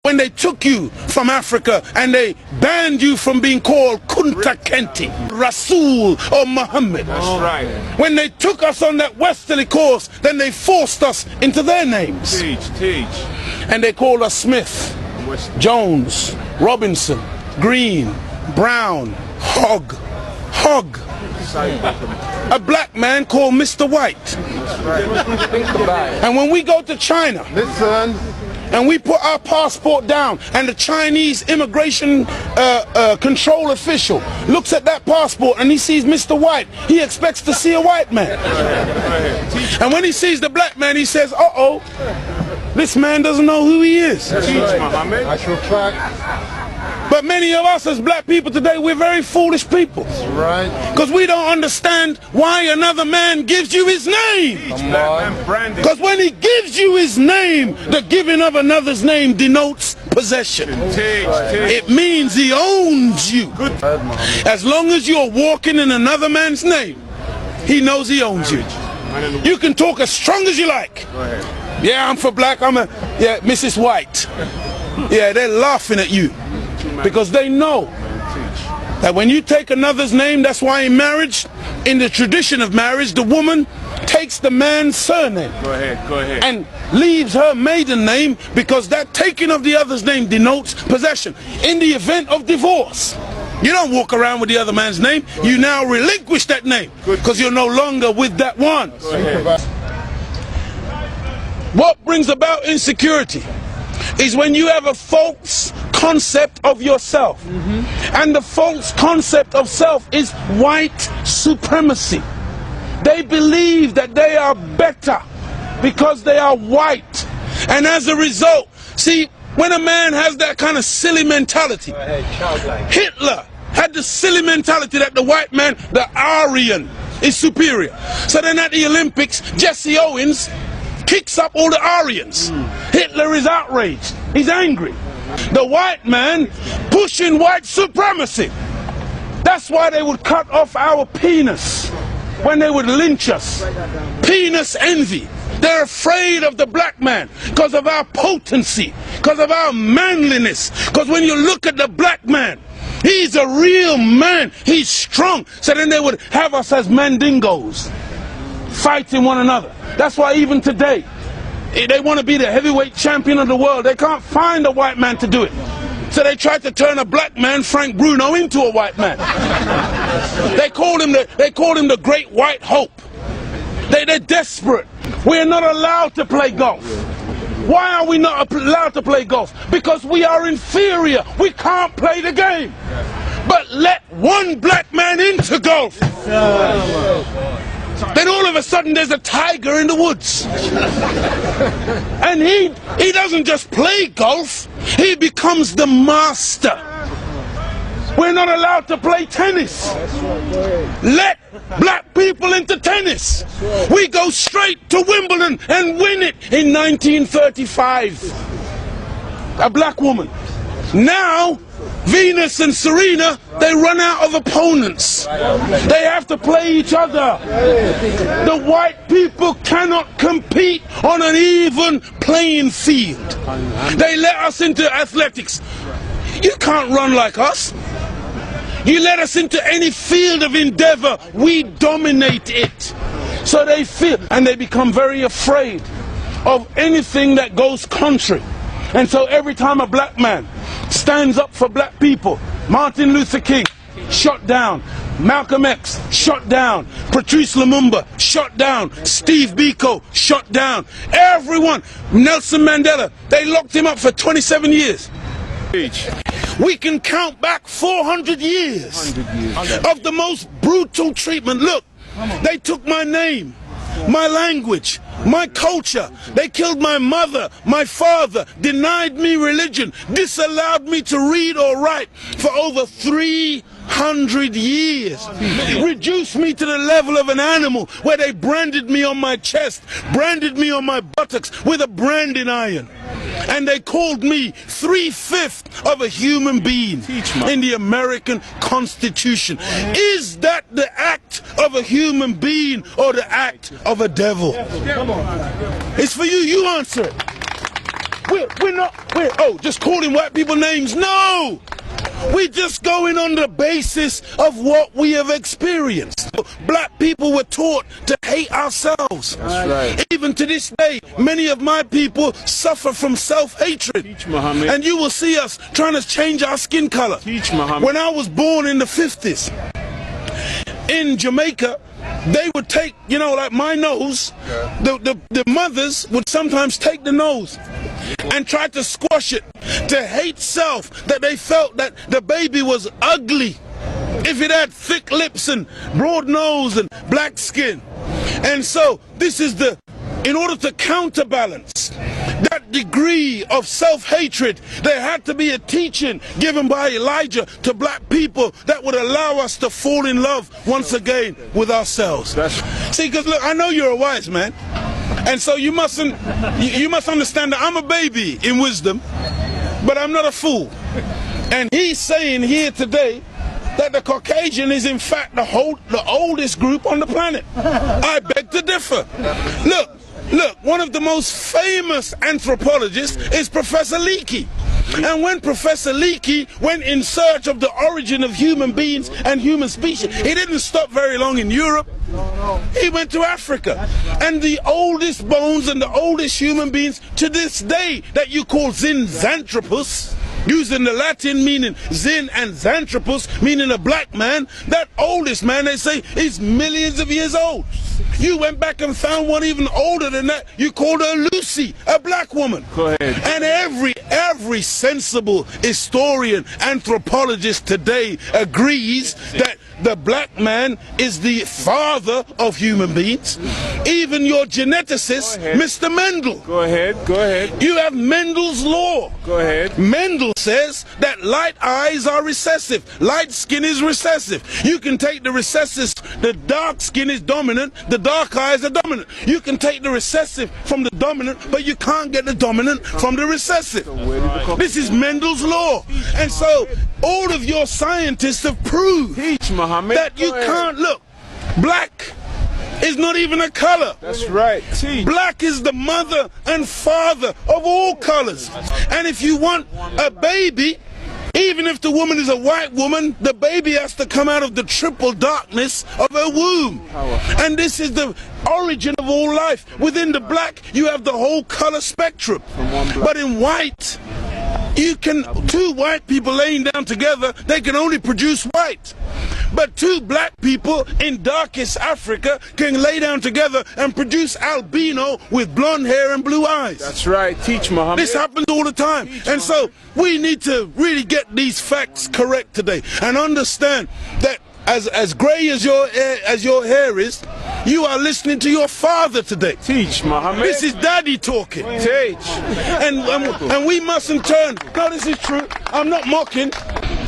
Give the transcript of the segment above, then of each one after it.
when they took you from Africa and they banned you from being called Kunta Kinte, Rasul or Muhammad. That's right. When they took us on that westerly course, then they forced us into their names. Teach. And they called us Smith, Jones, Robinson, Green, Brown, Hogg. A black man called Mr. White. And when we go to China, and we put our passport down, and the Chinese immigration control official looks at that passport and he sees Mr. White, he expects to see a white man. And when he sees the black man, he says, uh-oh, this man doesn't know who he is. But many of us as black people today, we're very foolish people. Because we don't understand why another man gives you his name. Because when he gives you his name, the giving of another's name denotes possession. It means he owns you. As long as you're walking in another man's name, he knows he owns you. You can talk as strong as you like. Yeah, I'm for black, yeah, Mrs. White. Yeah, they're laughing at you. Because they know that when you take another's name, that's why in marriage, in the tradition of marriage, the woman takes the man's surname. Go ahead. And leaves her maiden name, because that taking of the other's name denotes possession. In the event of divorce, you don't walk around with the other man's name. You now relinquish that name because you're no longer with that one. What brings about insecurity is when you have a false concept of yourself. And the false concept of self is white supremacy. They believe that they are better because they are white. And as a result, see, when a man has that kind of silly mentality, Hitler had the silly mentality that the white man, the Aryan, is superior. So then at the Olympics, Jesse Owens kicks up all the Aryans. Hitler is outraged. He's angry. The white man pushing white supremacy. That's why they would cut off our penis when they would lynch us. Penis envy. They're afraid of the black man because of our potency, because of our manliness. Because when you look at the black man, he's a real man. He's strong. So then they would have us as mandingos, fighting one another. That's why even today, they want to be the heavyweight champion of the world. They can't find a white man to do it. So they tried to turn a black man, Frank Bruno, into a white man. They called him the Great White Hope. They're desperate. We're not allowed to play golf. Why are we not allowed to play golf? Because we are inferior. We can't play the game. But let one black man into golf. Then all of a sudden there's a tiger in the woods. And he doesn't just play golf, he becomes the master. We're not allowed to play tennis. Let black people into tennis. We go straight to Wimbledon and win it in 1935. A black woman. Now, Venus and Serena, they run out of opponents. They have to play each other. The white people cannot compete on an even playing field. They let us into athletics. You can't run like us. You let us into any field of endeavor, we dominate it. So they feel, and they become very afraid of anything that goes contrary. And so every time a black man stands up for black people, Martin Luther King, shot down. Malcolm X, shot down. Patrice Lumumba, shot down. Steve Biko, shot down. Everyone, Nelson Mandela, they locked him up for 27 years. We can count back 400 years of the most brutal treatment. Look, they took my name, my language, my culture. They killed my mother, my father, denied me religion, disallowed me to read or write for over 300 years. Reduced me to the level of an animal where they branded me on my chest, branded me on my buttocks with a branding iron. And they called me 3/5 of a human being in the American Constitution. Is that the act of a human being or the act of a devil? It's for you, you answer it. we're just calling white people names. No! We're just going on the basis of what we have experienced. Black people were taught to hate ourselves. That's right. Even to this day, many of my people suffer from self-hatred. Teach, Muhammad. And you will see us trying to change our skin color. Teach, Muhammad. When I was born in the 50s, in Jamaica, they would take, you know, like my nose, the mothers would sometimes take the nose and try to squash it, to hate self, that they felt that the baby was ugly if it had thick lips and broad nose and black skin. And so this is in order to counterbalance that degree of self-hatred, there had to be a teaching given by Elijah to black people that would allow us to fall in love once again with ourselves. See, because look, I know you're a wise man, and so you must understand that I'm a baby in wisdom, but I'm not a fool. And he's saying here today that the Caucasian is in fact the oldest group on the planet. I beg to differ. Look, one of the most famous anthropologists is Professor Leakey. And when Professor Leakey went in search of the origin of human beings and human species, he didn't stop very long in Europe. He went to Africa. And the oldest bones and the oldest human beings to this day that you call Zinjanthropus, using the Latin meaning Zin and Xanthropus, meaning a black man, that oldest man, they say, is millions of years old. You went back and found one even older than that. You called her Lucy, a black woman. Go ahead. And every sensible historian, anthropologist today agrees that the black man is the father of human beings. Even your geneticist, Mr. Mendel. Go ahead. You have Mendel's law. Go ahead. Mendel says that light eyes are recessive, light skin is recessive. You can take the recessive, the dark skin is dominant, the dark eyes are dominant. You can take the recessive from the dominant, but you can't get the dominant from the recessive. This is Mendel's law. And so all of your scientists have proved that you can't look. Black is not even a color. That's right. Black is the mother and father of all colors. And if you want a baby, even if the woman is a white woman, the baby has to come out of the triple darkness of her womb. And this is the origin of all life. Within the black, you have the whole color spectrum. But in white, two white people laying down together, they can only produce white. But two black people in darkest Africa can lay down together and produce albino with blonde hair and blue eyes. That's right. Teach, Muhammad. This happens all the time. And so we need to really get these facts correct today and understand that as gray as your hair is, you are listening to your father today. Teach, Muhammad. This is daddy talking. Teach. And we mustn't turn. No, this is true. I'm not mocking.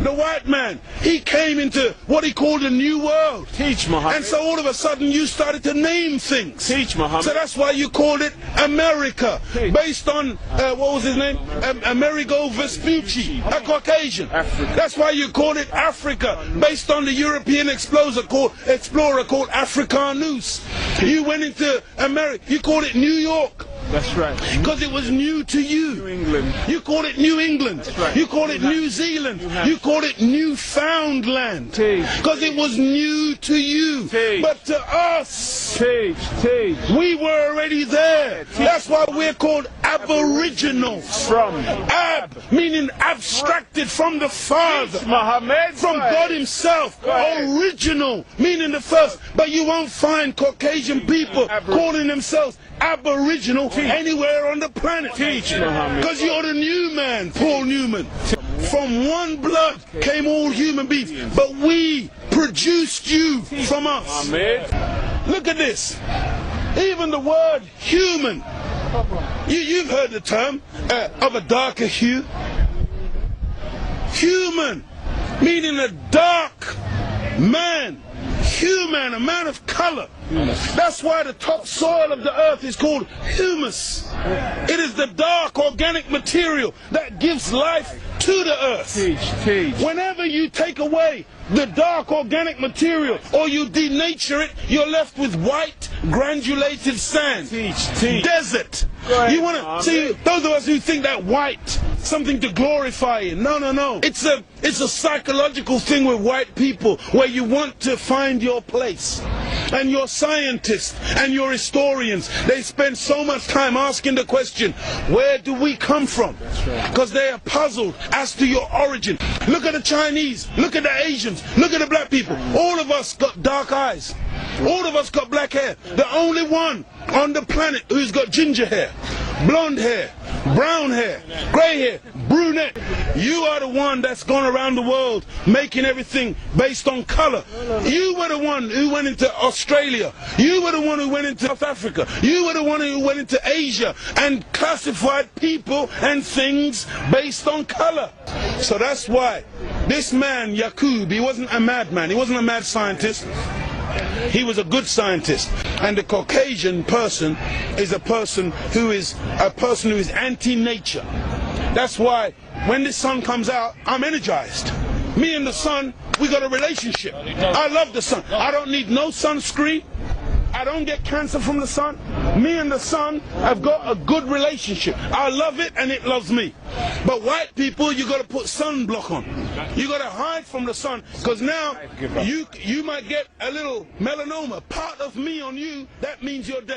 The white man, he came into what he called a new world. Teach, Muhammad. And so all of a sudden you started to name things. Teach, Muhammad. So that's why you called it America. Based on, what was his name? Amerigo Vespucci, a Caucasian. Africa. That's why you called it Africa. Based on the European explorer called Africanus. You went into America, you called it New York. That's right. Because it was new to you. New England. You called it New England. That's right. You called it New Zealand. You called it Newfoundland. Because it was new to you. But to us, we were already there. That's why we're called Aboriginals. From Ab, meaning abstracted from the Father. Muhammad. From God himself. Original, meaning the first. But you won't find Caucasian people calling themselves Aboriginal anywhere on the planet. Because you're the new man, Paul Newman. From one blood came all human beings, but we produced you from us. Look at this. Even the word human, you've heard the term of a darker hue. Human, meaning a dark man. Human, a man of color. That's why the topsoil of the earth is called humus. It is the dark organic material that gives life to the earth. Whenever you take away the dark organic material or you denature it, you're left with white granulated sand. Teach. Desert. You want to see those of us who think that white something to glorify in. No. It's a psychological thing with white people where you want to find your place. And your scientists and your historians, they spend so much time asking the question, where do we come from? Because they are puzzled as to your origin. Look at the Chinese, look at the Asians, look at the black people. All of us got dark eyes. All of us got black hair. The only one on the planet who's got ginger hair, blonde hair, brown hair, grey hair, brunette. You are the one that's gone around the world making everything based on color. You were the one who went into Australia. You were the one who went into South Africa. You were the one who went into Asia and classified people and things based on color. So that's why this man, Yaqub, he wasn't a madman. He wasn't a mad scientist. He was a good scientist. And the Caucasian person is a person who is anti-nature. That's why when the sun comes out, I'm energized. Me and the sun, we got a relationship. I love the sun. I don't need no sunscreen. I don't get cancer from the sun. Me and the sun have got a good relationship. I love it and it loves me. But white people, you got to put sunblock on. You got to hide from the sun because now you might get a little melanoma. Part of me on you, that means you're dead.